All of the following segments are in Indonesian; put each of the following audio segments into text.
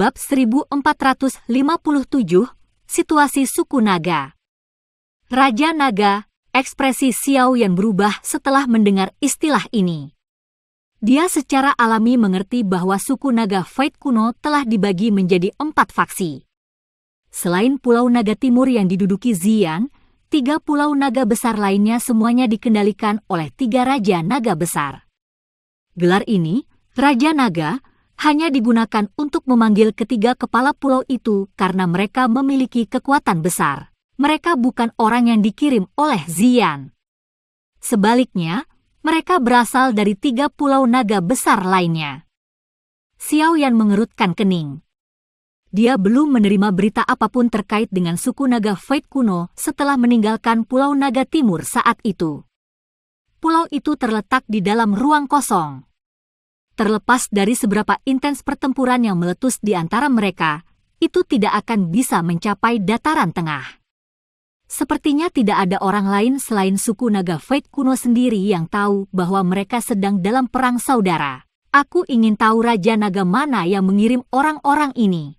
Bab 1457, Situasi Suku Naga. Raja Naga, ekspresi Xiao Yan berubah setelah mendengar istilah ini. Dia secara alami mengerti bahwa suku naga Veit kuno telah dibagi menjadi 4 faksi. Selain Pulau Naga Timur yang diduduki Xian, 3 pulau naga besar lainnya semuanya dikendalikan oleh 3 raja naga besar. Gelar ini, Raja Naga, hanya digunakan untuk memanggil ketiga kepala pulau itu karena mereka memiliki kekuatan besar. Mereka bukan orang yang dikirim oleh Xian. Sebaliknya, mereka berasal dari 3 pulau naga besar lainnya. Xiao Yan mengerutkan kening. Dia belum menerima berita apapun terkait dengan suku naga Veit kuno setelah meninggalkan Pulau Naga Timur saat itu. Pulau itu terletak di dalam ruang kosong. Terlepas dari seberapa intens pertempuran yang meletus di antara mereka, itu tidak akan bisa mencapai dataran tengah. Sepertinya tidak ada orang lain selain suku naga Veit kuno sendiri yang tahu bahwa mereka sedang dalam perang saudara. Aku ingin tahu Raja Naga mana yang mengirim orang-orang ini.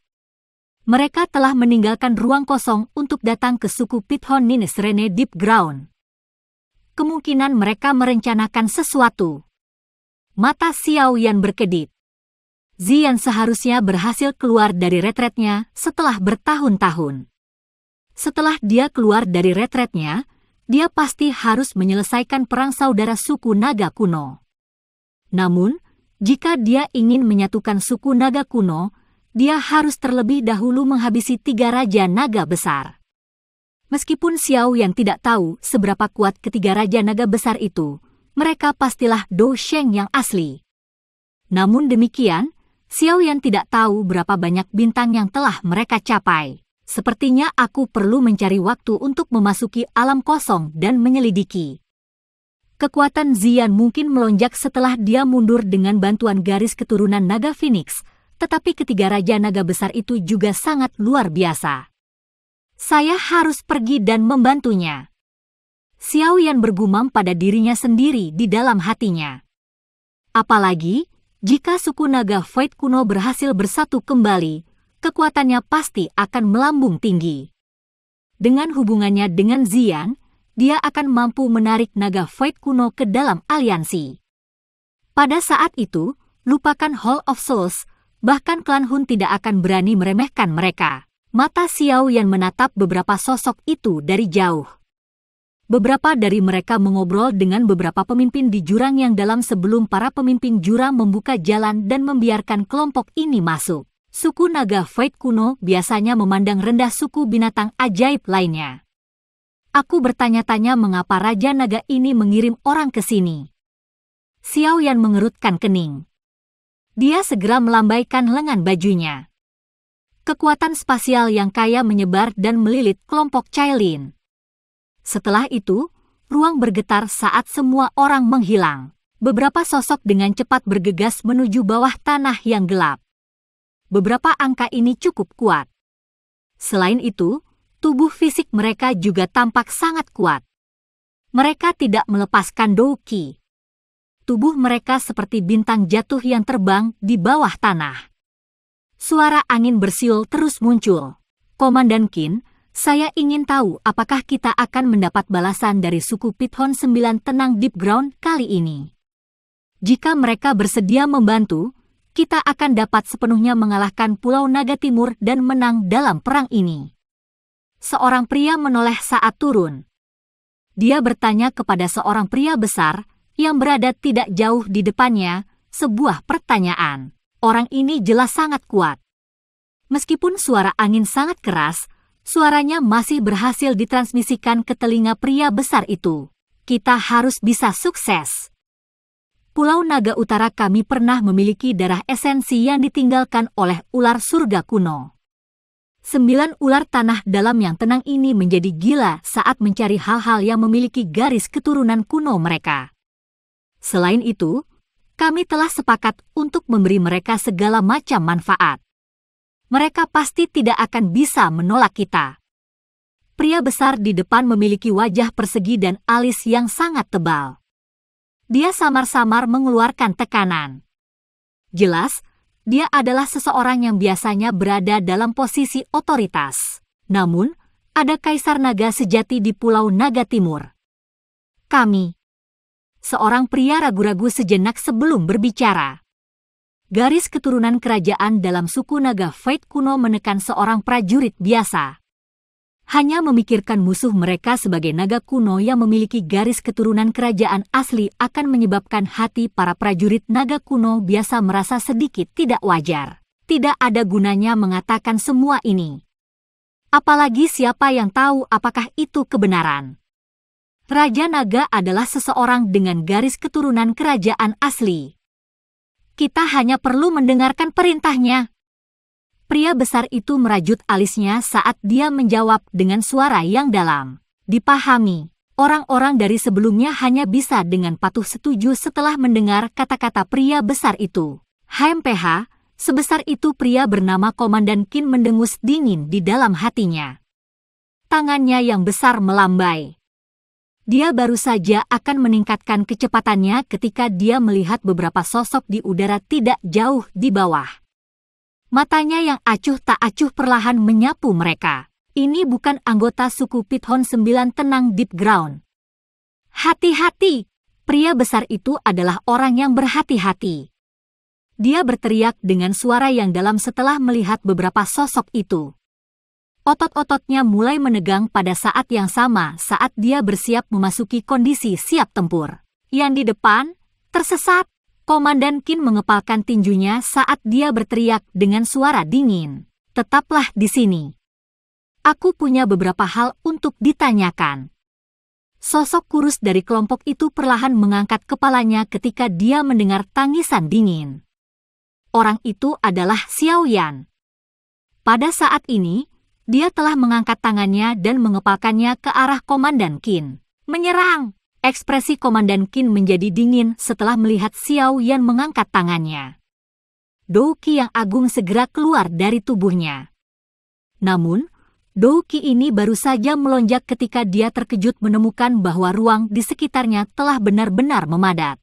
Mereka telah meninggalkan ruang kosong untuk datang ke suku Pithon Ninisrene Deep Ground. Kemungkinan mereka merencanakan sesuatu. Mata Xiao Yan berkedip. Xian seharusnya berhasil keluar dari retretnya setelah bertahun-tahun. Setelah dia keluar dari retretnya, dia pasti harus menyelesaikan perang saudara suku naga kuno. Namun, jika dia ingin menyatukan suku naga kuno, dia harus terlebih dahulu menghabisi 3 raja naga besar. Meskipun Xiao Yan tidak tahu seberapa kuat ketiga raja naga besar itu, mereka pastilah Do Sheng yang asli. Namun demikian, Xiao Yan tidak tahu berapa banyak bintang yang telah mereka capai. Sepertinya aku perlu mencari waktu untuk memasuki alam kosong dan menyelidiki. Kekuatan Xian mungkin melonjak setelah dia mundur dengan bantuan garis keturunan Naga Phoenix, tetapi ketiga raja naga besar itu juga sangat luar biasa. Saya harus pergi dan membantunya. Xiao Yan bergumam pada dirinya sendiri di dalam hatinya. Apalagi, jika suku naga Veit kuno berhasil bersatu kembali, kekuatannya pasti akan melambung tinggi. Dengan hubungannya dengan Xian, dia akan mampu menarik naga Veit kuno ke dalam aliansi. Pada saat itu, lupakan Hall of Souls, bahkan klan Hun tidak akan berani meremehkan mereka. Mata Xiao Yan menatap beberapa sosok itu dari jauh. Beberapa dari mereka mengobrol dengan beberapa pemimpin di jurang yang dalam sebelum para pemimpin jurang membuka jalan dan membiarkan kelompok ini masuk. Suku naga Veit kuno biasanya memandang rendah suku binatang ajaib lainnya. Aku bertanya-tanya mengapa Raja Naga ini mengirim orang ke sini. Xiao Yan mengerutkan kening. Dia segera melambaikan lengan bajunya. Kekuatan spasial yang kaya menyebar dan melilit kelompok Cailin. Setelah itu, ruang bergetar saat semua orang menghilang. Beberapa sosok dengan cepat bergegas menuju bawah tanah yang gelap. Beberapa angka ini cukup kuat. Selain itu, tubuh fisik mereka juga tampak sangat kuat. Mereka tidak melepaskan douki. Tubuh mereka seperti bintang jatuh yang terbang di bawah tanah. Suara angin bersiul terus muncul. Komandan Qin, saya ingin tahu apakah kita akan mendapat balasan dari suku Pithon 9 tenang Deep Ground kali ini. Jika mereka bersedia membantu, kita akan dapat sepenuhnya mengalahkan Pulau Naga Timur dan menang dalam perang ini. Seorang pria menoleh saat turun. Dia bertanya kepada seorang pria besar yang berada tidak jauh di depannya, sebuah pertanyaan. Orang ini jelas sangat kuat. Meskipun suara angin sangat keras, suaranya masih berhasil ditransmisikan ke telinga pria besar itu. Kita harus bisa sukses. Pulau Naga Utara kami pernah memiliki darah esensi yang ditinggalkan oleh ular surga kuno. 9 ular tanah dalam yang tenang ini menjadi gila saat mencari hal-hal yang memiliki garis keturunan kuno mereka. Selain itu, kami telah sepakat untuk memberi mereka segala macam manfaat. Mereka pasti tidak akan bisa menolak kita. Pria besar di depan memiliki wajah persegi dan alis yang sangat tebal. Dia samar-samar mengeluarkan tekanan. Jelas, Dia adalah seseorang yang biasanya berada dalam posisi otoritas. Namun, ada Kaisar Naga sejati di Pulau Naga Timur. Kami. Seorang pria ragu-ragu sejenak sebelum berbicara. Garis keturunan kerajaan dalam suku Naga Fate kuno menekan seorang prajurit biasa. Hanya memikirkan musuh mereka sebagai naga kuno yang memiliki garis keturunan kerajaan asli akan menyebabkan hati para prajurit naga kuno biasa merasa sedikit tidak wajar. Tidak ada gunanya mengatakan semua ini. Apalagi siapa yang tahu apakah itu kebenaran. Raja Naga adalah seseorang dengan garis keturunan kerajaan asli. Kita hanya perlu mendengarkan perintahnya. Pria besar itu merajut alisnya saat dia menjawab dengan suara yang dalam. Dipahami, orang-orang dari sebelumnya hanya bisa dengan patuh setuju setelah mendengar kata-kata pria besar itu. HMPH, sebesar itu pria bernama Komandan Qin mendengus dingin di dalam hatinya. Tangannya yang besar melambai. Dia baru saja akan meningkatkan kecepatannya ketika dia melihat beberapa sosok di udara tidak jauh di bawah. Matanya yang acuh tak acuh perlahan menyapu mereka. Ini bukan anggota suku Pithon 9 tenang Deep Ground. Hati-hati! Pria besar itu adalah orang yang berhati-hati. Dia berteriak dengan suara yang dalam setelah melihat beberapa sosok itu. Otot-ototnya mulai menegang pada saat yang sama saat dia bersiap memasuki kondisi siap tempur. Yang di depan, tersesat. Komandan Qin mengepalkan tinjunya saat dia berteriak dengan suara dingin. Tetaplah di sini. Aku punya beberapa hal untuk ditanyakan. Sosok kurus dari kelompok itu perlahan mengangkat kepalanya ketika dia mendengar tangisan dingin. Orang itu adalah Xiao Yan. Pada saat ini, dia telah mengangkat tangannya dan mengepalkannya ke arah Komandan Qin. Menyerang! Ekspresi Komandan Qin menjadi dingin setelah melihat Xiao Yan mengangkat tangannya. Douqi yang agung segera keluar dari tubuhnya. Namun, Douqi ini baru saja melonjak ketika dia terkejut menemukan bahwa ruang di sekitarnya telah benar-benar memadat.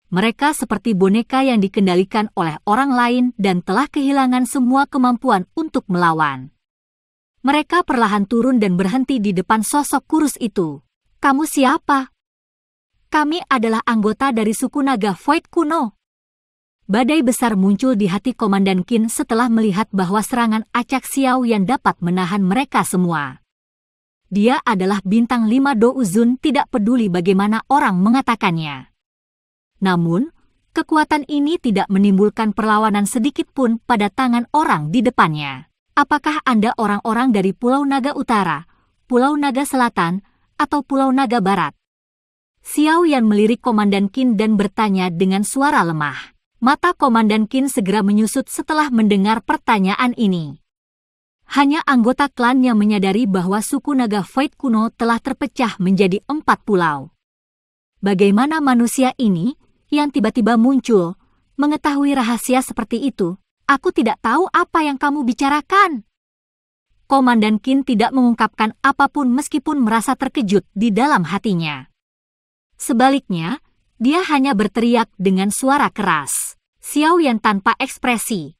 Mereka seperti boneka yang dikendalikan oleh orang lain dan telah kehilangan semua kemampuan untuk melawan. Mereka perlahan turun dan berhenti di depan sosok kurus itu. Kamu siapa? Kami adalah anggota dari suku Naga Void kuno. Badai besar muncul di hati Komandan Qin setelah melihat bahwa serangan acak Xiao yang dapat menahan mereka semua. Dia adalah bintang 5 Douzun tidak peduli bagaimana orang mengatakannya. Namun, kekuatan ini tidak menimbulkan perlawanan sedikit pun pada tangan orang di depannya. Apakah Anda orang-orang dari Pulau Naga Utara, Pulau Naga Selatan, atau Pulau Naga Barat? Xiao Yan melirik Komandan Qin dan bertanya dengan suara lemah. Mata Komandan Qin segera menyusut setelah mendengar pertanyaan ini. Hanya anggota klan yang menyadari bahwa suku Naga Void kuno telah terpecah menjadi 4 pulau. Bagaimana manusia ini, yang tiba-tiba muncul, mengetahui rahasia seperti itu? Aku tidak tahu apa yang kamu bicarakan. Komandan Qin tidak mengungkapkan apapun meskipun merasa terkejut di dalam hatinya. Sebaliknya, dia hanya berteriak dengan suara keras. Xiao Yan tanpa ekspresi.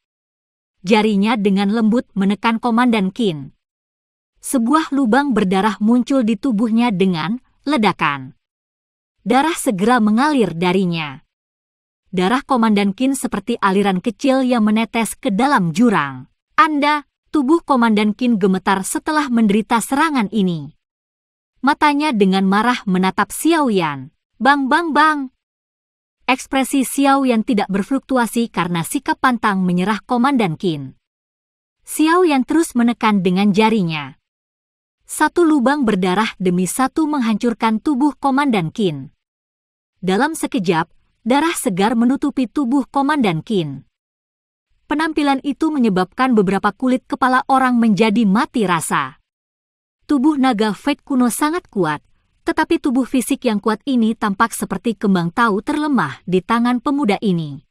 Jarinya dengan lembut menekan Komandan Qin. Sebuah lubang berdarah muncul di tubuhnya dengan ledakan. Darah segera mengalir darinya. Darah Komandan Qin seperti aliran kecil yang menetes ke dalam jurang. Tubuh Komandan Qin gemetar setelah menderita serangan ini. Matanya dengan marah menatap Xiao Yan. Bang bang bang. Ekspresi Xiao Yan tidak berfluktuasi karena sikap pantang menyerah Komandan Qin. Xiao Yan terus menekan dengan jarinya. Satu lubang berdarah demi satu menghancurkan tubuh Komandan Qin. Dalam sekejap, darah segar menutupi tubuh Komandan Qin. Penampilan itu menyebabkan beberapa kulit kepala orang menjadi mati rasa. Tubuh naga Fate kuno sangat kuat, tetapi tubuh fisik yang kuat ini tampak seperti kembang tahu terlemah di tangan pemuda ini.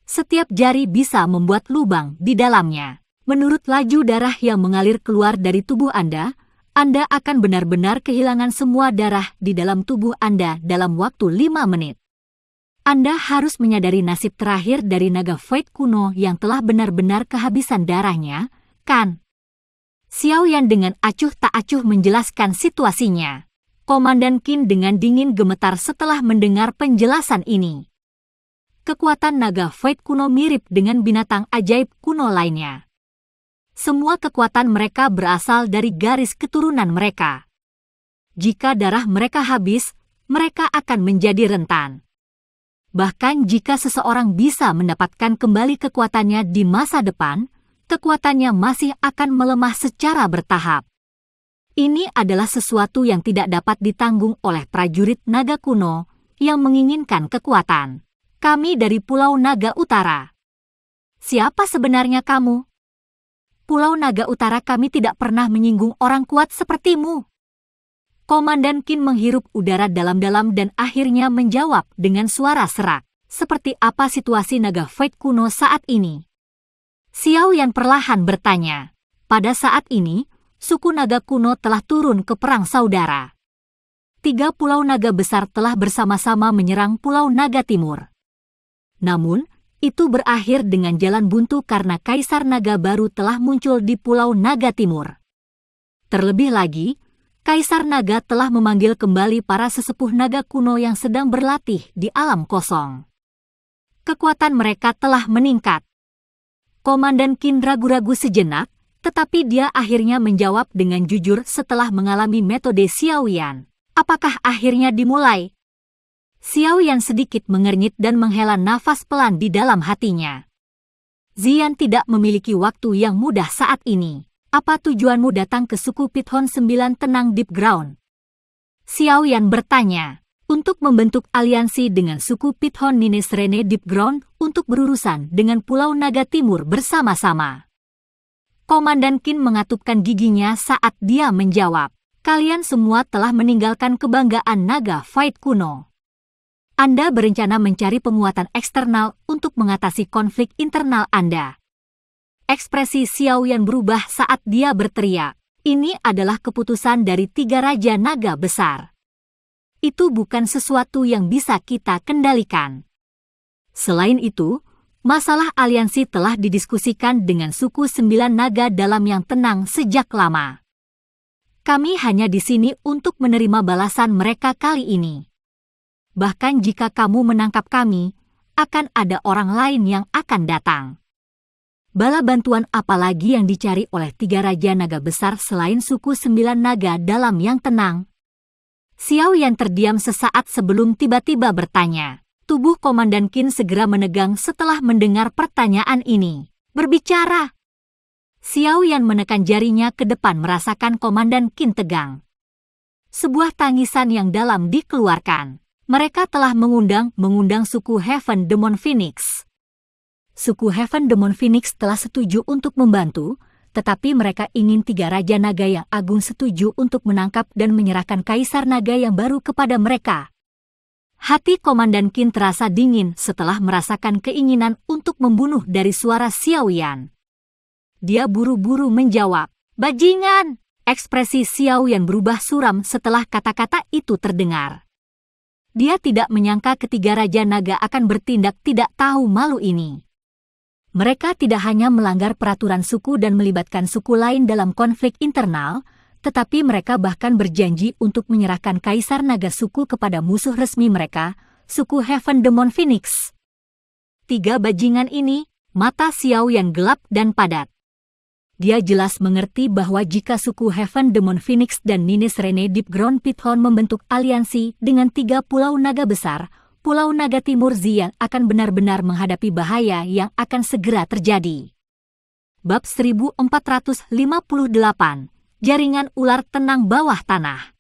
Setiap jari bisa membuat lubang di dalamnya. Menurut laju darah yang mengalir keluar dari tubuh Anda akan benar-benar kehilangan semua darah di dalam tubuh Anda dalam waktu 5 menit. Anda harus menyadari nasib terakhir dari naga Void kuno yang telah benar-benar kehabisan darahnya, kan? Xiao Yan dengan acuh tak acuh menjelaskan situasinya. Komandan Qin dengan dingin gemetar setelah mendengar penjelasan ini. Kekuatan naga Void kuno mirip dengan binatang ajaib kuno lainnya. Semua kekuatan mereka berasal dari garis keturunan mereka. Jika darah mereka habis, mereka akan menjadi rentan. Bahkan jika seseorang bisa mendapatkan kembali kekuatannya di masa depan, kekuatannya masih akan melemah secara bertahap. Ini adalah sesuatu yang tidak dapat ditanggung oleh prajurit naga kuno yang menginginkan kekuatan. Kami dari Pulau Naga Utara. Siapa sebenarnya kamu? Pulau Naga Utara kami tidak pernah menyinggung orang kuat sepertimu. Komandan Qin menghirup udara dalam-dalam dan akhirnya menjawab dengan suara serak. Seperti apa situasi naga Void kuno saat ini? Xiao Yan perlahan bertanya. Pada saat ini, suku naga kuno telah turun ke perang saudara. 3 pulau naga besar telah bersama-sama menyerang Pulau Naga Timur. Namun, itu berakhir dengan jalan buntu karena Kaisar Naga baru telah muncul di Pulau Naga Timur. Terlebih lagi, Kaisar Naga telah memanggil kembali para sesepuh naga kuno yang sedang berlatih di alam kosong. Kekuatan mereka telah meningkat. Komandan Qin ragu-ragu sejenak, tetapi dia akhirnya menjawab dengan jujur setelah mengalami metode Xiao Yan. Apakah akhirnya dimulai? Xiao Yan sedikit mengernyit dan menghela nafas pelan di dalam hatinya. Ziyan tidak memiliki waktu yang mudah saat ini. Apa tujuanmu datang ke suku Pithon 9 Tenang Deep Ground? Xiao Yan bertanya. Untuk membentuk aliansi dengan suku Pithon Nines Rene Deep Ground untuk berurusan dengan Pulau Naga Timur bersama-sama. Komandan Qin mengatupkan giginya saat dia menjawab. Kalian semua telah meninggalkan kebanggaan naga Void kuno. Anda berencana mencari penguatan eksternal untuk mengatasi konflik internal Anda. Ekspresi Xiao Yan berubah saat dia berteriak. Ini adalah keputusan dari 3 raja naga besar. Itu bukan sesuatu yang bisa kita kendalikan. Selain itu, masalah aliansi telah didiskusikan dengan suku 9 naga dalam yang tenang sejak lama. Kami hanya di sini untuk menerima balasan mereka kali ini. Bahkan jika kamu menangkap kami, akan ada orang lain yang akan datang. Bala bantuan apa lagi yang dicari oleh 3 raja naga besar selain suku 9 naga dalam yang tenang? Xiao Yan terdiam sesaat sebelum tiba-tiba bertanya. Tubuh Komandan Qin segera menegang setelah mendengar pertanyaan ini. Berbicara! Xiao Yan menekan jarinya ke depan merasakan Komandan Qin tegang. Sebuah tangisan yang dalam dikeluarkan. Mereka telah mengundang suku Heaven Demon Phoenix. Suku Heaven Demon Phoenix telah setuju untuk membantu, tetapi mereka ingin 3 Raja Naga yang agung setuju untuk menangkap dan menyerahkan Kaisar Naga yang baru kepada mereka. Hati Komandan Qin terasa dingin setelah merasakan keinginan untuk membunuh dari suara Xiao Yan. Dia buru-buru menjawab, "Bajingan!" Ekspresi Xiao Yan berubah suram setelah kata-kata itu terdengar. Dia tidak menyangka ketiga Raja Naga akan bertindak tidak tahu malu ini. Mereka tidak hanya melanggar peraturan suku dan melibatkan suku lain dalam konflik internal, tetapi mereka bahkan berjanji untuk menyerahkan Kaisar Naga suku kepada musuh resmi mereka, suku Heaven Demon Phoenix. 3 bajingan ini, mata Xiao Yan gelap dan padat. Dia jelas mengerti bahwa jika suku Heaven Demon Phoenix dan Nines Rene Deep Ground Pithon membentuk aliansi dengan 3 pulau naga besar, Pulau Naga Timur Ziyan akan benar-benar menghadapi bahaya yang akan segera terjadi. Bab 1458, Jaringan Ular Tenang Bawah Tanah.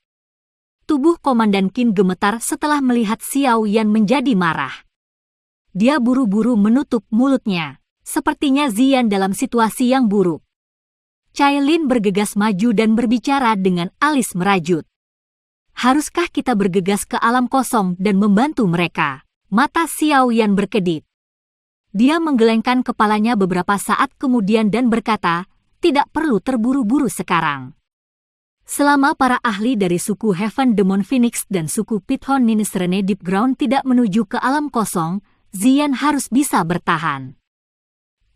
Tubuh Komandan Qin gemetar setelah melihat Xiao Yan menjadi marah. Dia buru-buru menutup mulutnya. Sepertinya Ziyan dalam situasi yang buruk. Cailin bergegas maju dan berbicara dengan alis merajut. Haruskah kita bergegas ke alam kosong dan membantu mereka? Mata Xiao Yan berkedip. Dia menggelengkan kepalanya beberapa saat kemudian dan berkata, tidak perlu terburu-buru sekarang. Selama para ahli dari suku Heaven Demon Phoenix dan suku Python Ninnis Rene Deep Ground tidak menuju ke alam kosong, Zian harus bisa bertahan.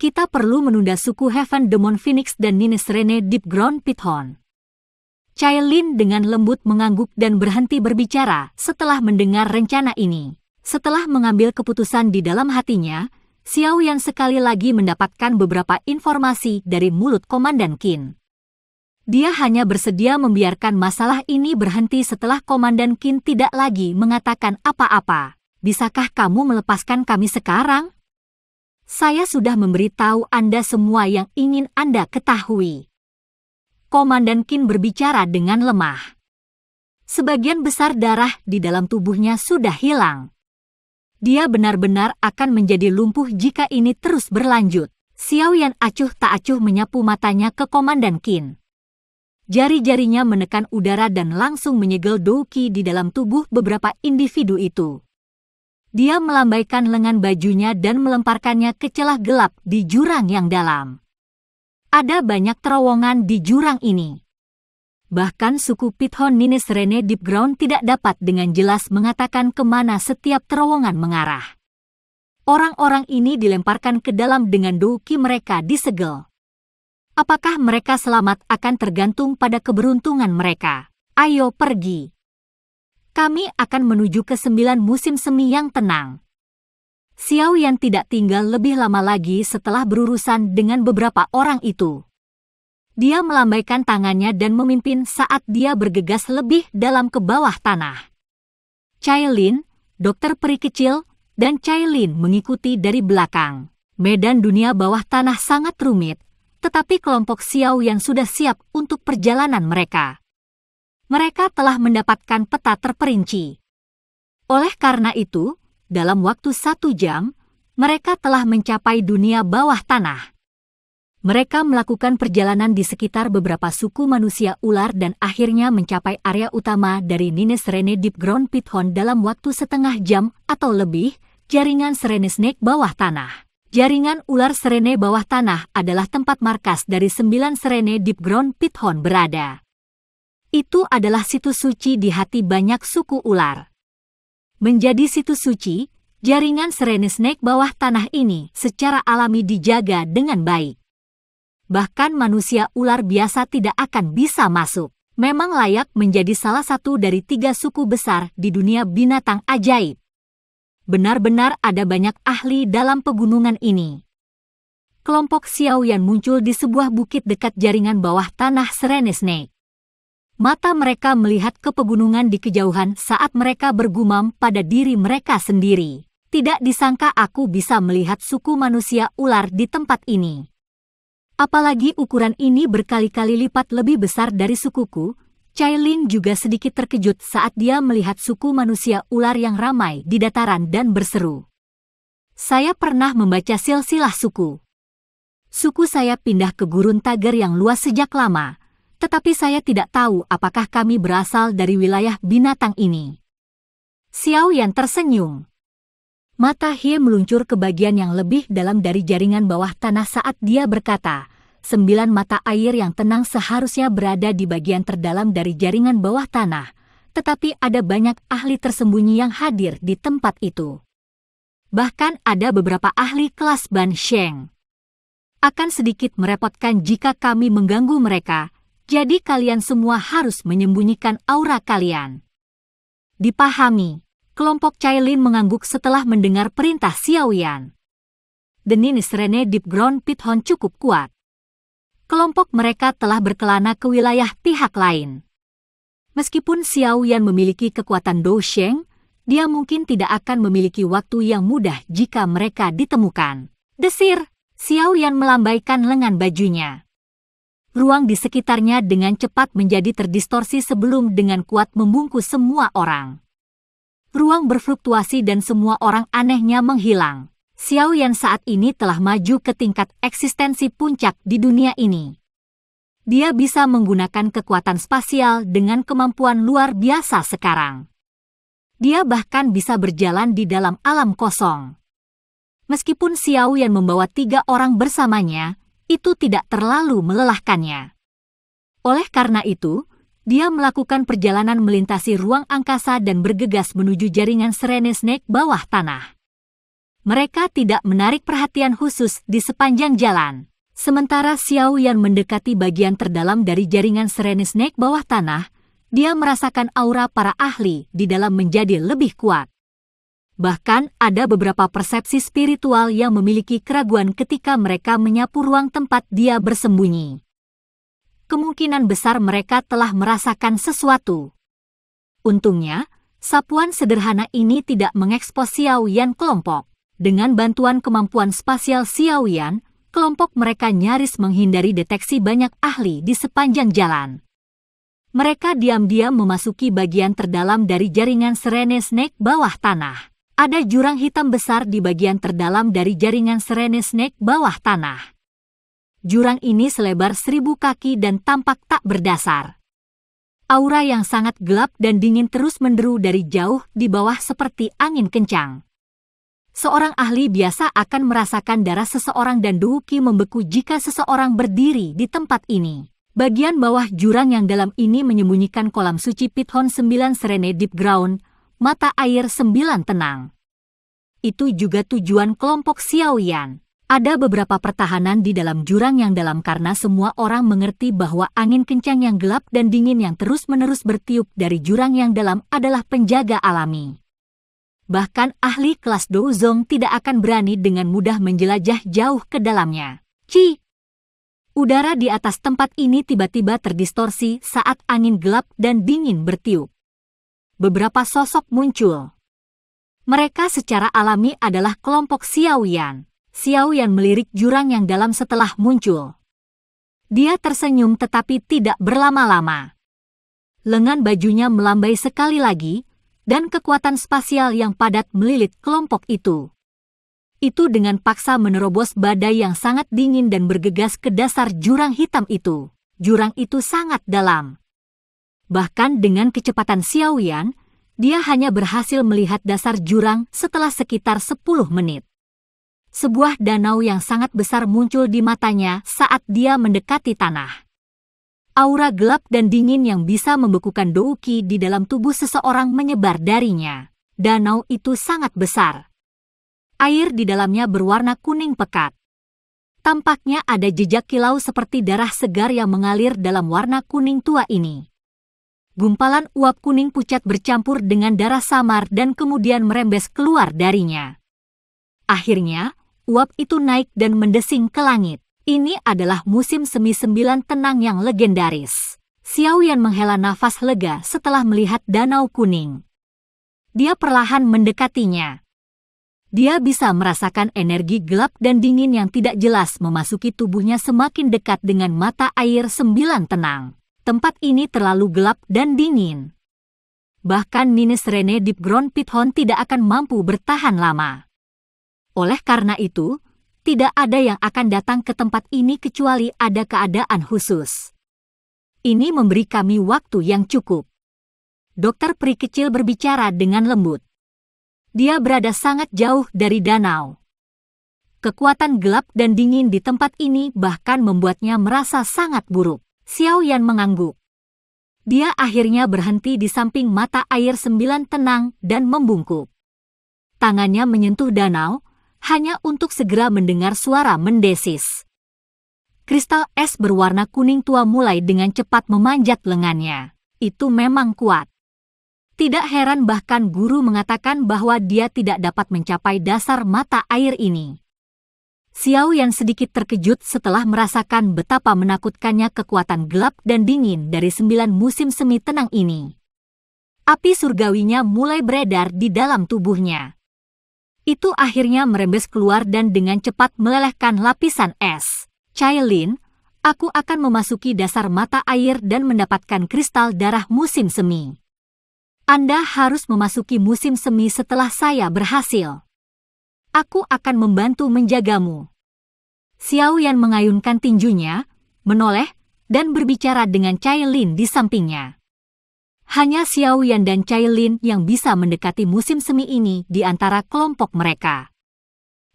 Kita perlu menunda suku Heaven Demon Phoenix dan Ninnis Rene Deep Ground Python. Cailin dengan lembut mengangguk dan berhenti berbicara setelah mendengar rencana ini. Setelah mengambil keputusan di dalam hatinya, Xiao Yan sekali lagi mendapatkan beberapa informasi dari mulut Komandan Qin. Dia hanya bersedia membiarkan masalah ini berhenti setelah Komandan Qin tidak lagi mengatakan apa-apa. Bisakah kamu melepaskan kami sekarang? Saya sudah memberitahu Anda semua yang ingin Anda ketahui. Komandan Qin berbicara dengan lemah. Sebagian besar darah di dalam tubuhnya sudah hilang. Dia benar-benar akan menjadi lumpuh jika ini terus berlanjut. Xiao Yan acuh tak acuh menyapu matanya ke Komandan Qin. Jari-jarinya menekan udara dan langsung menyegel douqi di dalam tubuh beberapa individu itu. Dia melambaikan lengan bajunya dan melemparkannya ke celah gelap di jurang yang dalam. Ada banyak terowongan di jurang ini. Bahkan suku Python Ninnis Rene Deep Ground tidak dapat dengan jelas mengatakan kemana setiap terowongan mengarah. Orang-orang ini dilemparkan ke dalam dengan douqi mereka disegel. Apakah mereka selamat akan tergantung pada keberuntungan mereka. Ayo pergi. Kami akan menuju ke 9 musim semi yang tenang. Xiao Yan tidak tinggal lebih lama lagi setelah berurusan dengan beberapa orang itu. Dia melambaikan tangannya dan memimpin saat dia bergegas lebih dalam ke bawah tanah. Cailin, dokter peri kecil, dan Cailin mengikuti dari belakang. Medan dunia bawah tanah sangat rumit. Tetapi kelompok Xiao Yan sudah siap untuk perjalanan mereka. Mereka telah mendapatkan peta terperinci. Oleh karena itu, dalam waktu 1 jam, mereka telah mencapai dunia bawah tanah. Mereka melakukan perjalanan di sekitar beberapa suku manusia ular dan akhirnya mencapai area utama dari Ninnis Rene Deep Ground Python dalam waktu setengah jam atau lebih, jaringan Serene Snake bawah tanah. Jaringan ular Serene bawah tanah adalah tempat markas dari 9 Serene Deep Ground Python berada. Itu adalah situs suci di hati banyak suku ular. Menjadi situs suci, jaringan Serene Snake bawah tanah ini secara alami dijaga dengan baik. Bahkan manusia ular biasa tidak akan bisa masuk. Memang layak menjadi salah satu dari 3 suku besar di dunia binatang ajaib. Benar-benar ada banyak ahli dalam pegunungan ini. Kelompok Xiao Yan muncul di sebuah bukit dekat jaringan bawah tanah Serene Snake. Mata mereka melihat ke pegunungan di kejauhan saat mereka bergumam pada diri mereka sendiri. Tidak disangka aku bisa melihat suku manusia ular di tempat ini. Apalagi ukuran ini berkali-kali lipat lebih besar dari sukuku. Cailin juga sedikit terkejut saat dia melihat suku manusia ular yang ramai di dataran dan berseru. Saya pernah membaca silsilah suku. Suku saya pindah ke gurun Tager yang luas sejak lama, tetapi saya tidak tahu apakah kami berasal dari wilayah binatang ini. Xiao Yan tersenyum. Mata He meluncur ke bagian yang lebih dalam dari jaringan bawah tanah saat dia berkata, 9 mata air yang tenang seharusnya berada di bagian terdalam dari jaringan bawah tanah, tetapi ada banyak ahli tersembunyi yang hadir di tempat itu. Bahkan ada beberapa ahli kelas Ban Sheng. Akan sedikit merepotkan jika kami mengganggu mereka, jadi kalian semua harus menyembunyikan aura kalian. Dipahami, kelompok Cailin mengangguk setelah mendengar perintah Xiao Yan. The Ninnis Rene Deep Ground Python cukup kuat. Kelompok mereka telah berkelana ke wilayah pihak lain. Meskipun Xiao Yan memiliki kekuatan Dou Sheng, dia mungkin tidak akan memiliki waktu yang mudah jika mereka ditemukan. Desir, Xiao Yan melambaikan lengan bajunya. Ruang di sekitarnya dengan cepat menjadi terdistorsi sebelum dengan kuat membungkus semua orang. Ruang berfluktuasi dan semua orang anehnya menghilang. Xiao Yan saat ini telah maju ke tingkat eksistensi puncak di dunia ini. Dia bisa menggunakan kekuatan spasial dengan kemampuan luar biasa sekarang. Dia bahkan bisa berjalan di dalam alam kosong. Meskipun Xiao Yan membawa 3 orang bersamanya, itu tidak terlalu melelahkannya. Oleh karena itu, Dia melakukan perjalanan melintasi ruang angkasa dan bergegas menuju jaringan Serene Snake bawah tanah. Mereka tidak menarik perhatian khusus di sepanjang jalan. Sementara Xiao Yan mendekati bagian terdalam dari jaringan Serene Snake bawah tanah, dia merasakan aura para ahli di dalam menjadi lebih kuat. Bahkan ada beberapa persepsi spiritual yang memiliki keraguan ketika mereka menyapu ruang tempat dia bersembunyi. Kemungkinan besar mereka telah merasakan sesuatu. Untungnya, sapuan sederhana ini tidak mengekspos Xiao Yan kelompok. Dengan bantuan kemampuan spasial Xiao Yan, kelompok mereka nyaris menghindari deteksi banyak ahli di sepanjang jalan. Mereka diam-diam memasuki bagian terdalam dari jaringan Serene Snake bawah tanah. Ada jurang hitam besar di bagian terdalam dari jaringan Serene Snake bawah tanah. Jurang ini selebar 1000 kaki dan tampak tak berdasar. Aura yang sangat gelap dan dingin terus menderu dari jauh di bawah seperti angin kencang. Seorang ahli biasa akan merasakan darah seseorang dan duhuki membeku jika seseorang berdiri di tempat ini. Bagian bawah jurang yang dalam ini menyembunyikan kolam suci Pithon 9 Serene Deep Ground, mata air 9 tenang. Itu juga tujuan kelompok Xiao Yan. Ada beberapa pertahanan di dalam jurang yang dalam karena semua orang mengerti bahwa angin kencang yang gelap dan dingin yang terus-menerus bertiup dari jurang yang dalam adalah penjaga alami. Bahkan ahli kelas Douzong tidak akan berani dengan mudah menjelajah jauh ke dalamnya. Udara di atas tempat ini tiba-tiba terdistorsi saat angin gelap dan dingin bertiup. Beberapa sosok muncul. Mereka secara alami adalah kelompok Xiao Yan. Xiao Yan melirik jurang yang dalam setelah muncul. Dia tersenyum tetapi tidak berlama-lama. Lengan bajunya melambai sekali lagi, dan kekuatan spasial yang padat melilit kelompok itu. Itu dengan paksa menerobos badai yang sangat dingin dan bergegas ke dasar jurang hitam itu. Jurang itu sangat dalam. Bahkan dengan kecepatan Xiao Yan, dia hanya berhasil melihat dasar jurang setelah sekitar 10 menit. Sebuah danau yang sangat besar muncul di matanya saat dia mendekati tanah. Aura gelap dan dingin yang bisa membekukan douki di dalam tubuh seseorang menyebar darinya. Danau itu sangat besar. Air di dalamnya berwarna kuning pekat. Tampaknya ada jejak kilau seperti darah segar yang mengalir dalam warna kuning tua ini. Gumpalan uap kuning pucat bercampur dengan darah samar dan kemudian merembes keluar darinya. Akhirnya, uap itu naik dan mendesing ke langit. Ini adalah musim semi 9 tenang yang legendaris. Xiao Yan menghela nafas lega setelah melihat danau kuning. Dia perlahan mendekatinya. Dia bisa merasakan energi gelap dan dingin yang tidak jelas memasuki tubuhnya semakin dekat dengan mata air 9 tenang. Tempat ini terlalu gelap dan dingin. Bahkan Nini Serene Deep Ground Pithon tidak akan mampu bertahan lama. Oleh karena itu, tidak ada yang akan datang ke tempat ini kecuali ada keadaan khusus. Ini memberi kami waktu yang cukup. Dokter peri kecil berbicara dengan lembut. Dia berada sangat jauh dari danau. Kekuatan gelap dan dingin di tempat ini bahkan membuatnya merasa sangat buruk. Xiao Yan mengangguk. Dia akhirnya berhenti di samping mata air 9 tenang dan membungkuk. Tangannya menyentuh danau, hanya untuk segera mendengar suara mendesis. Kristal es berwarna kuning tua mulai dengan cepat memanjat lengannya. Itu memang kuat. Tidak heran bahkan guru mengatakan bahwa dia tidak dapat mencapai dasar mata air ini. Xiao Yan sedikit terkejut setelah merasakan betapa menakutkannya kekuatan gelap dan dingin dari 9 musim semi tenang ini. Api surgawinya mulai beredar di dalam tubuhnya. Itu akhirnya merembes keluar dan dengan cepat melelehkan lapisan es. Cailin, aku akan memasuki dasar mata air dan mendapatkan kristal darah musim semi. Anda harus memasuki musim semi setelah saya berhasil. Aku akan membantu menjagamu. Xiao Yan mengayunkan tinjunya, menoleh, dan berbicara dengan Cailin di sampingnya. Hanya Xiao Yan dan Cailin yang bisa mendekati musim semi ini di antara kelompok mereka.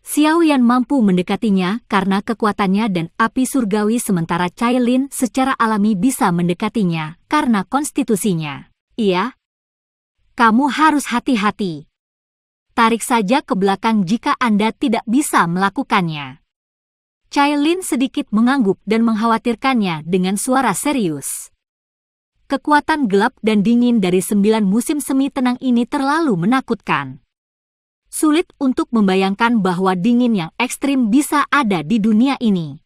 Xiao Yan mampu mendekatinya karena kekuatannya dan api surgawi, sementara Cailin secara alami bisa mendekatinya karena konstitusinya. Iya, kamu harus hati-hati. Tarik saja ke belakang jika Anda tidak bisa melakukannya. Cailin sedikit mengangguk dan mengkhawatirkannya dengan suara serius. Kekuatan gelap dan dingin dari 9 musim semi tenang ini terlalu menakutkan. Sulit untuk membayangkan bahwa dingin yang ekstrim bisa ada di dunia ini.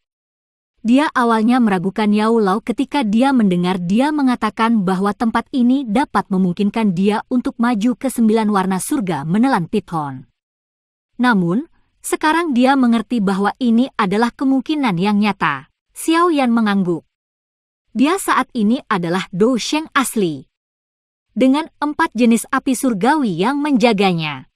Dia awalnya meragukan Yao Lao ketika dia mendengar dia mengatakan bahwa tempat ini dapat memungkinkan dia untuk maju ke 9 warna surga menelan Pithon. Namun, sekarang dia mengerti bahwa ini adalah kemungkinan yang nyata. Xiao Yan mengangguk. Dia saat ini adalah Dou Sheng asli. Dengan 4 jenis api surgawi yang menjaganya.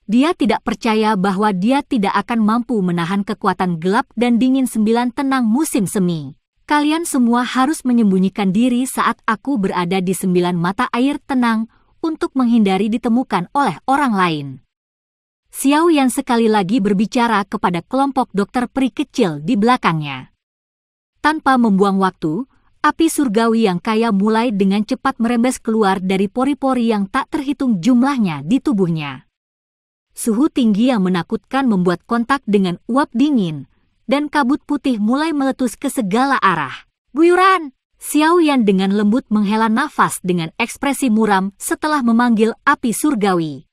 Dia tidak percaya bahwa dia tidak akan mampu menahan kekuatan gelap dan dingin 9 tenang musim semi. Kalian semua harus menyembunyikan diri saat aku berada di 9 mata air tenang untuk menghindari ditemukan oleh orang lain. Xiao Yan sekali lagi berbicara kepada kelompok dokter peri kecil di belakangnya. Tanpa membuang waktu, api surgawi yang kaya mulai dengan cepat merembes keluar dari pori-pori yang tak terhitung jumlahnya di tubuhnya. Suhu tinggi yang menakutkan membuat kontak dengan uap dingin, dan kabut putih mulai meletus ke segala arah. Guyuran! Xiao Yan dengan lembut menghela nafas dengan ekspresi muram setelah memanggil api surgawi.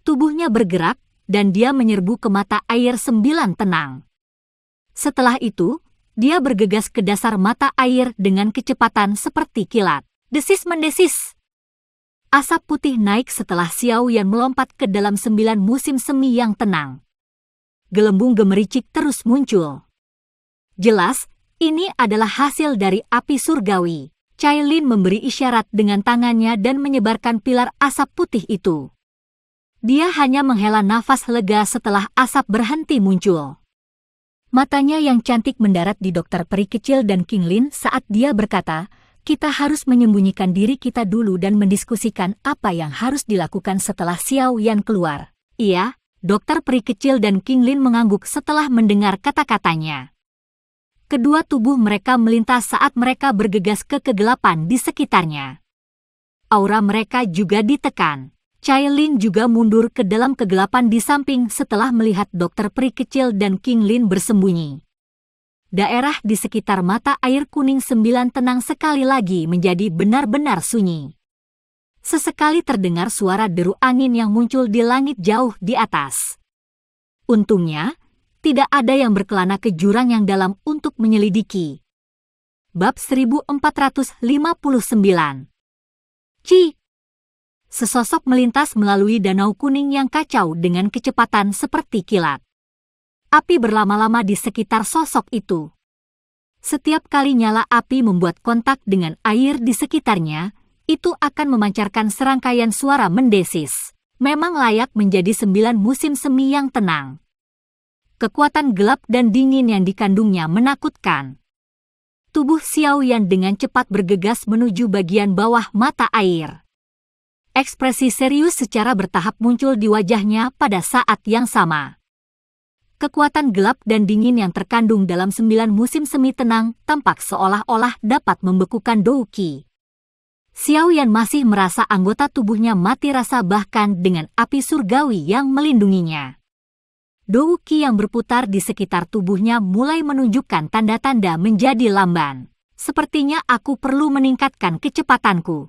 Tubuhnya bergerak, dan dia menyerbu ke mata air 9 tenang. Setelah itu, dia bergegas ke dasar mata air dengan kecepatan seperti kilat. Desis-mendesis! Asap putih naik setelah Xiao Yan melompat ke dalam 9 musim semi yang tenang. Gelembung gemericik terus muncul. Jelas, ini adalah hasil dari api surgawi. Cailin memberi isyarat dengan tangannya dan menyebarkan pilar asap putih itu. Dia hanya menghela nafas lega setelah asap berhenti muncul. Matanya yang cantik mendarat di dokter peri kecil dan King Lin saat dia berkata, kita harus menyembunyikan diri kita dulu dan mendiskusikan apa yang harus dilakukan setelah Xiao Yan keluar. Iya, dokter peri kecil dan King Lin mengangguk setelah mendengar kata-katanya. Kedua tubuh mereka melintas saat mereka bergegas ke kegelapan di sekitarnya. Aura mereka juga ditekan. Cailin juga mundur ke dalam kegelapan di samping setelah melihat dokter peri kecil dan King Lin bersembunyi. Daerah di sekitar mata air kuning 9 tenang sekali lagi menjadi benar-benar sunyi. Sesekali terdengar suara deru angin yang muncul di langit jauh di atas. Untungnya, tidak ada yang berkelana ke jurang yang dalam untuk menyelidiki. Bab 1459. Ci! Sesosok melintas melalui danau kuning yang kacau dengan kecepatan seperti kilat. Api berlama-lama di sekitar sosok itu. Setiap kali nyala api membuat kontak dengan air di sekitarnya, itu akan memancarkan serangkaian suara mendesis. Memang layak menjadi 9 musim semi yang tenang. Kekuatan gelap dan dingin yang dikandungnya menakutkan. Tubuh Xiao Yan dengan cepat bergegas menuju bagian bawah mata air. Ekspresi serius secara bertahap muncul di wajahnya pada saat yang sama. Kekuatan gelap dan dingin yang terkandung dalam 9 musim semi tenang tampak seolah-olah dapat membekukan Dou Qi. Xiao Yan masih merasa anggota tubuhnya mati rasa bahkan dengan api surgawi yang melindunginya. Dou Qi yang berputar di sekitar tubuhnya mulai menunjukkan tanda-tanda menjadi lamban. Sepertinya aku perlu meningkatkan kecepatanku.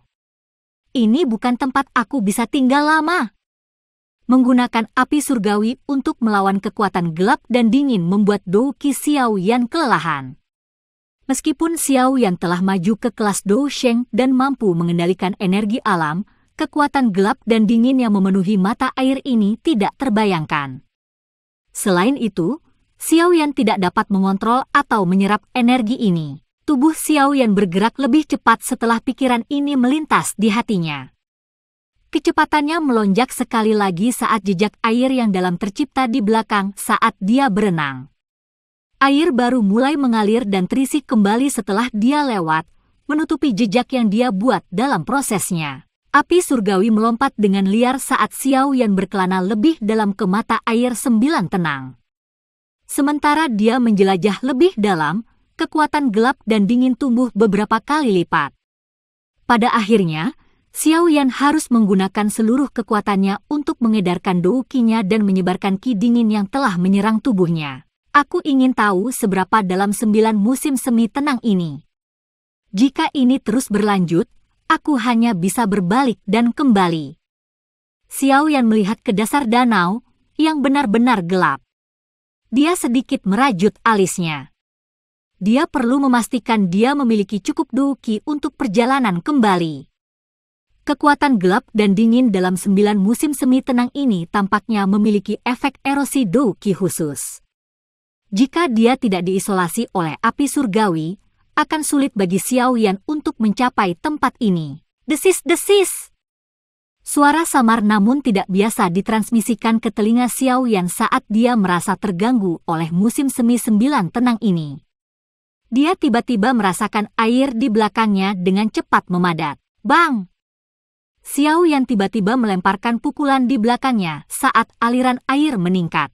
Ini bukan tempat aku bisa tinggal lama. Menggunakan api surgawi untuk melawan kekuatan gelap dan dingin membuat Dou Qi Xiao Yan kelelahan. Meskipun Xiao Yan telah maju ke kelas Dou Sheng dan mampu mengendalikan energi alam, kekuatan gelap dan dingin yang memenuhi mata air ini tidak terbayangkan. Selain itu, Xiao Yan tidak dapat mengontrol atau menyerap energi ini. Tubuh Xiao Yan bergerak lebih cepat setelah pikiran ini melintas di hatinya. Kecepatannya melonjak sekali lagi saat jejak air yang dalam tercipta di belakang saat dia berenang. Air baru mulai mengalir dan terisi kembali setelah dia lewat, menutupi jejak yang dia buat dalam prosesnya. Api surgawi melompat dengan liar saat Xiao Yan berkelana lebih dalam ke mata air 9 tenang. Sementara dia menjelajah lebih dalam, kekuatan gelap dan dingin tumbuh beberapa kali lipat. Pada akhirnya, Xiao Yan harus menggunakan seluruh kekuatannya untuk mengedarkan douqinya dan menyebarkan ki dingin yang telah menyerang tubuhnya. Aku ingin tahu seberapa dalam 9 musim semi tenang ini. Jika ini terus berlanjut, aku hanya bisa berbalik dan kembali. Xiao Yan melihat ke dasar danau yang benar-benar gelap. Dia sedikit merajut alisnya. Dia perlu memastikan dia memiliki cukup douqi untuk perjalanan kembali. Kekuatan gelap dan dingin dalam 9 musim semi tenang ini tampaknya memiliki efek erosi douqi khusus. Jika dia tidak diisolasi oleh api surgawi, akan sulit bagi Xiao Yan untuk mencapai tempat ini. Desis-desis! Suara samar namun tidak biasa ditransmisikan ke telinga Xiao Yan saat dia merasa terganggu oleh musim semi 9 tenang ini. Dia tiba-tiba merasakan air di belakangnya dengan cepat memadat. Bang! Xiao Yan tiba-tiba melemparkan pukulan di belakangnya saat aliran air meningkat.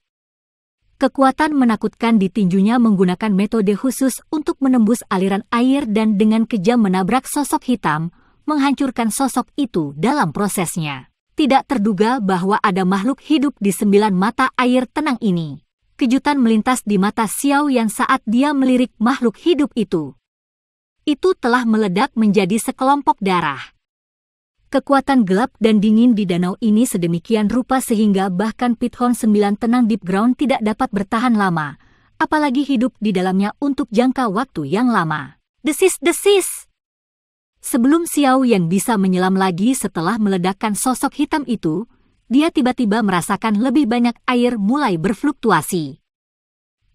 Kekuatan menakutkan di tinjunya menggunakan metode khusus untuk menembus aliran air dan dengan kejam menabrak sosok hitam, menghancurkan sosok itu dalam prosesnya. Tidak terduga bahwa ada makhluk hidup di 9 mata air tenang ini. Kejutan melintas di mata Xiao Yan saat dia melirik makhluk hidup itu. Itu telah meledak menjadi sekelompok darah. Kekuatan gelap dan dingin di danau ini sedemikian rupa sehingga bahkan Pithon 9 tenang deep ground tidak dapat bertahan lama, apalagi hidup di dalamnya untuk jangka waktu yang lama. Desis-desis! Sebelum Xiao Yan bisa menyelam lagi setelah meledakkan sosok hitam itu, dia tiba-tiba merasakan lebih banyak air mulai berfluktuasi.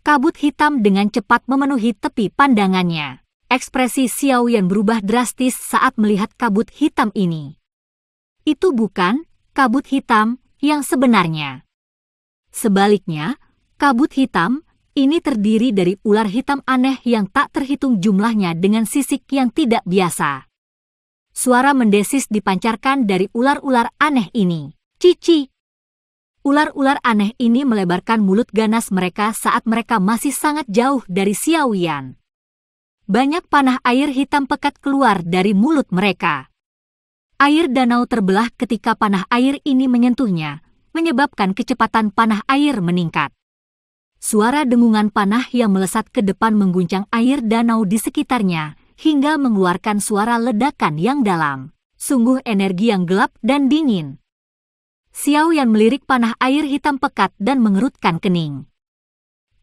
Kabut hitam dengan cepat memenuhi tepi pandangannya. Ekspresi Xiao Yan berubah drastis saat melihat kabut hitam ini. Itu bukan kabut hitam yang sebenarnya. Sebaliknya, kabut hitam ini terdiri dari ular hitam aneh yang tak terhitung jumlahnya dengan sisik yang tidak biasa. Suara mendesis dipancarkan dari ular-ular aneh ini. Cici! Ular-ular aneh ini melebarkan mulut ganas mereka saat mereka masih sangat jauh dari Xiao Yan. Banyak panah air hitam pekat keluar dari mulut mereka. Air danau terbelah ketika panah air ini menyentuhnya, menyebabkan kecepatan panah air meningkat. Suara dengungan panah yang melesat ke depan mengguncang air danau di sekitarnya, hingga mengeluarkan suara ledakan yang dalam. Sungguh energi yang gelap dan dingin. Xiao Yan melirik panah air hitam pekat dan mengerutkan kening.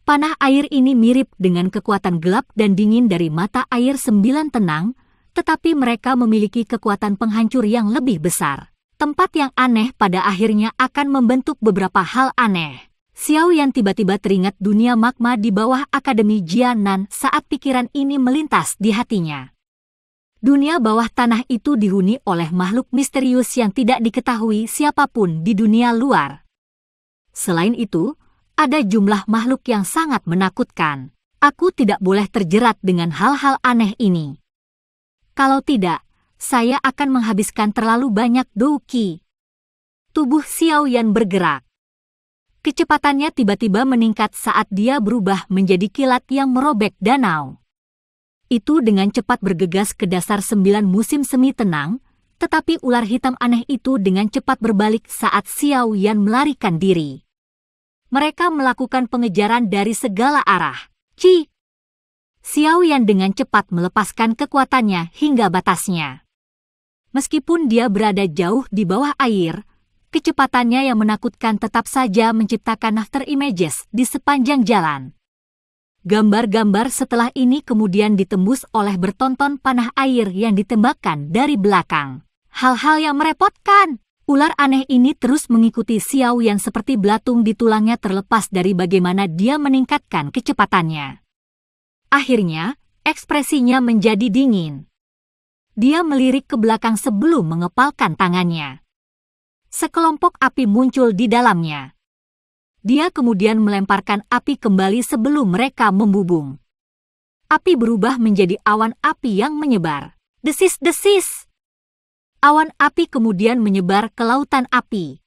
Panah air ini mirip dengan kekuatan gelap dan dingin dari mata air 9 tenang, tetapi mereka memiliki kekuatan penghancur yang lebih besar. Tempat yang aneh pada akhirnya akan membentuk beberapa hal aneh. Xiao Yan tiba-tiba teringat dunia magma di bawah Akademi Jianan saat pikiran ini melintas di hatinya. Dunia bawah tanah itu dihuni oleh makhluk misterius yang tidak diketahui siapapun di dunia luar. Selain itu, ada jumlah makhluk yang sangat menakutkan. Aku tidak boleh terjerat dengan hal-hal aneh ini. Kalau tidak, saya akan menghabiskan terlalu banyak douqi. Tubuh Xiao Yan bergerak. Kecepatannya tiba-tiba meningkat saat dia berubah menjadi kilat yang merobek danau. Itu dengan cepat bergegas ke dasar 9 musim semi tenang, tetapi ular hitam aneh itu dengan cepat berbalik saat Xiao Yan melarikan diri. Mereka melakukan pengejaran dari segala arah. Ci! Xiao Yan dengan cepat melepaskan kekuatannya hingga batasnya. Meskipun dia berada jauh di bawah air, kecepatannya yang menakutkan tetap saja menciptakan after images di sepanjang jalan. Gambar-gambar setelah ini kemudian ditembus oleh bertonton panah air yang ditembakkan dari belakang. Hal-hal yang merepotkan. Ular aneh ini terus mengikuti Xiao Yan seperti belatung di tulangnya terlepas dari bagaimana dia meningkatkan kecepatannya. Akhirnya, ekspresinya menjadi dingin. Dia melirik ke belakang sebelum mengepalkan tangannya. Sekelompok api muncul di dalamnya. Dia kemudian melemparkan api kembali sebelum mereka membubung. Api berubah menjadi awan api yang menyebar. Desis-desis! Awan api kemudian menyebar ke lautan api.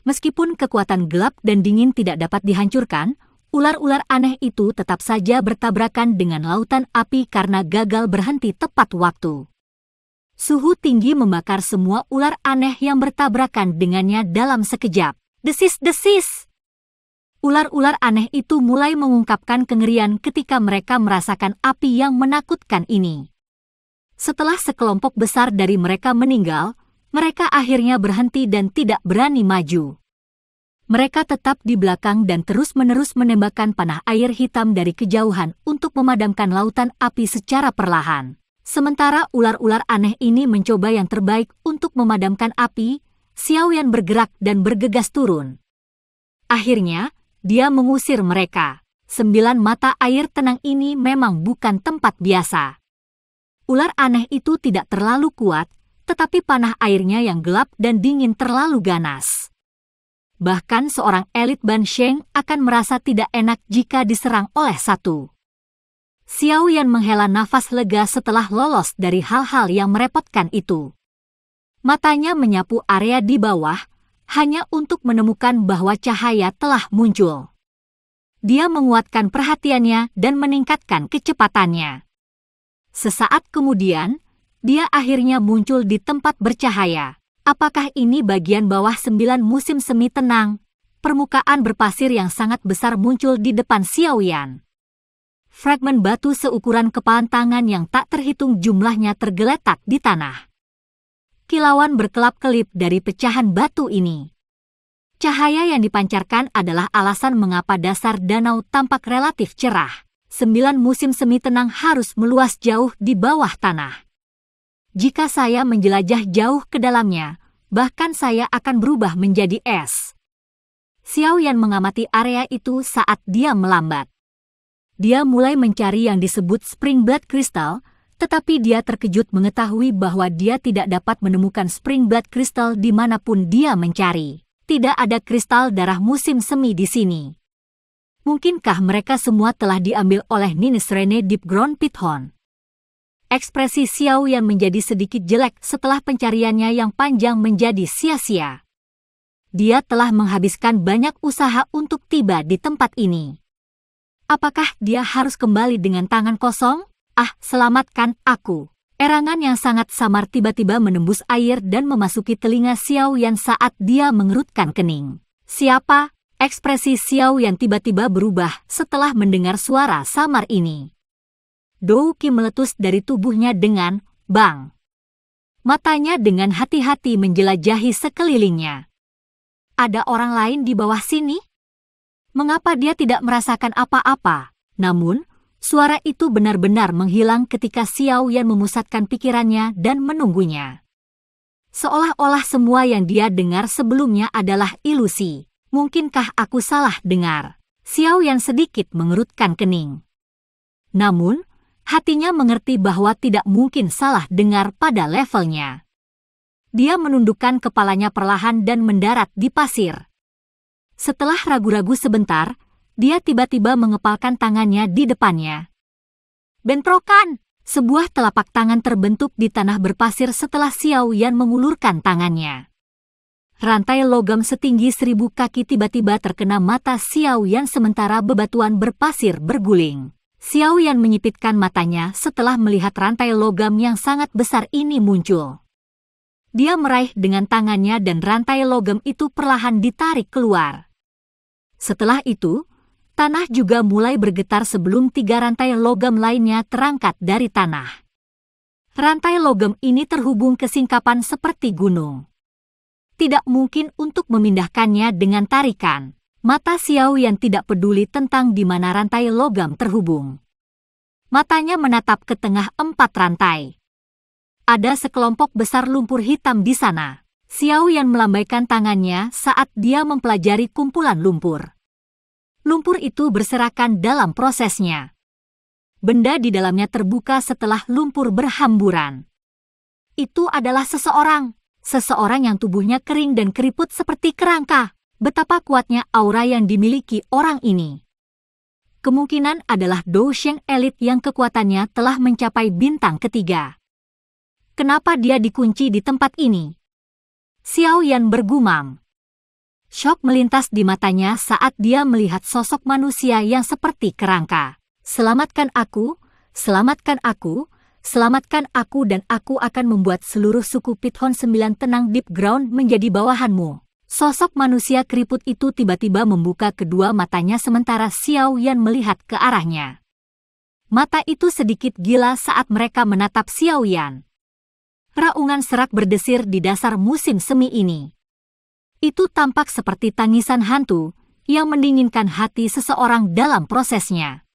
Meskipun kekuatan gelap dan dingin tidak dapat dihancurkan, ular-ular aneh itu tetap saja bertabrakan dengan lautan api karena gagal berhenti tepat waktu. Suhu tinggi membakar semua ular aneh yang bertabrakan dengannya dalam sekejap. Desis-desis! Ular-ular aneh itu mulai mengungkapkan kengerian ketika mereka merasakan api yang menakutkan ini. Setelah sekelompok besar dari mereka meninggal, mereka akhirnya berhenti dan tidak berani maju. Mereka tetap di belakang dan terus-menerus menembakkan panah air hitam dari kejauhan untuk memadamkan lautan api secara perlahan. Sementara ular-ular aneh ini mencoba yang terbaik untuk memadamkan api, Xiaoyan bergerak dan bergegas turun. Akhirnya, dia mengusir mereka. 9 mata air tenang ini memang bukan tempat biasa. Ular aneh itu tidak terlalu kuat, tetapi panah airnya yang gelap dan dingin terlalu ganas. Bahkan seorang elit Ban Sheng akan merasa tidak enak jika diserang oleh satu. Xiaoyan menghela nafas lega setelah lolos dari hal-hal yang merepotkan itu. Matanya menyapu area di bawah, hanya untuk menemukan bahwa cahaya telah muncul. Dia menguatkan perhatiannya dan meningkatkan kecepatannya. Sesaat kemudian, dia akhirnya muncul di tempat bercahaya. Apakah ini bagian bawah 9 musim semi tenang? Permukaan berpasir yang sangat besar muncul di depan Xiaoyan. Fragmen batu seukuran kepalan tangan yang tak terhitung jumlahnya tergeletak di tanah. Kilauan berkelap-kelip dari pecahan batu ini. Cahaya yang dipancarkan adalah alasan mengapa dasar danau tampak relatif cerah. 9 musim semi tenang harus meluas jauh di bawah tanah. Jika saya menjelajah jauh ke dalamnya, bahkan saya akan berubah menjadi es. Xiaoyan mengamati area itu saat dia melambat. Dia mulai mencari yang disebut Spring Blood Crystal, tetapi dia terkejut mengetahui bahwa dia tidak dapat menemukan Spring Blood Crystal dimanapun dia mencari. Tidak ada kristal darah musim semi di sini. Mungkinkah mereka semua telah diambil oleh Nines Rene Deep Ground Pithon? Ekspresi Xiaoyan menjadi sedikit jelek setelah pencariannya yang panjang menjadi sia-sia. Dia telah menghabiskan banyak usaha untuk tiba di tempat ini. Apakah dia harus kembali dengan tangan kosong? Ah, selamatkan aku. Erangan yang sangat samar tiba-tiba menembus air dan memasuki telinga Xiaoyan saat dia mengerutkan kening. Siapa? Ekspresi Xiaoyan tiba-tiba berubah setelah mendengar suara samar ini. Dou Qi meletus dari tubuhnya dengan bang. Matanya dengan hati-hati menjelajahi sekelilingnya. Ada orang lain di bawah sini? Mengapa dia tidak merasakan apa-apa? Namun, suara itu benar-benar menghilang ketika Xiaoyan memusatkan pikirannya dan menunggunya. Seolah-olah semua yang dia dengar sebelumnya adalah ilusi. Mungkinkah aku salah dengar? Xiaoyan sedikit mengerutkan kening. Namun, hatinya mengerti bahwa tidak mungkin salah dengar pada levelnya. Dia menundukkan kepalanya perlahan dan mendarat di pasir. Setelah ragu-ragu sebentar, dia tiba-tiba mengepalkan tangannya di depannya. Bentrokan! Sebuah telapak tangan terbentuk di tanah berpasir setelah Xiaoyan mengulurkan tangannya. Rantai logam setinggi 1000 kaki tiba-tiba terkena mata Xiaoyan sementara bebatuan berpasir berguling. Xiaoyan menyipitkan matanya setelah melihat rantai logam yang sangat besar ini muncul. Dia meraih dengan tangannya dan rantai logam itu perlahan ditarik keluar. Setelah itu, tanah juga mulai bergetar sebelum 3 rantai logam lainnya terangkat dari tanah. Rantai logam ini terhubung ke singkapan seperti gunung. Tidak mungkin untuk memindahkannya dengan tarikan. Mata Xiaoyan tidak peduli tentang di mana rantai logam terhubung. Matanya menatap ke tengah 4 rantai. Ada sekelompok besar lumpur hitam di sana. Xiaoyan melambaikan tangannya saat dia mempelajari kumpulan lumpur. Lumpur itu berserakan dalam prosesnya. Benda di dalamnya terbuka setelah lumpur berhamburan. Itu adalah seseorang. Seseorang yang tubuhnya kering dan keriput seperti kerangka. Betapa kuatnya aura yang dimiliki orang ini. Kemungkinan adalah Dou Sheng elit yang kekuatannya telah mencapai bintang ketiga. Kenapa dia dikunci di tempat ini? Xiao Yan bergumam. Syok melintas di matanya saat dia melihat sosok manusia yang seperti kerangka. Selamatkan aku, selamatkan aku, selamatkan aku dan aku akan membuat seluruh suku Pithon 9 tenang deep ground menjadi bawahanmu. Sosok manusia keriput itu tiba-tiba membuka kedua matanya sementara Xiao Yan melihat ke arahnya. Mata itu sedikit gila saat mereka menatap Xiao Yan. Raungan serak berdesir di dasar musim semi ini. Itu tampak seperti tangisan hantu yang mendinginkan hati seseorang dalam prosesnya.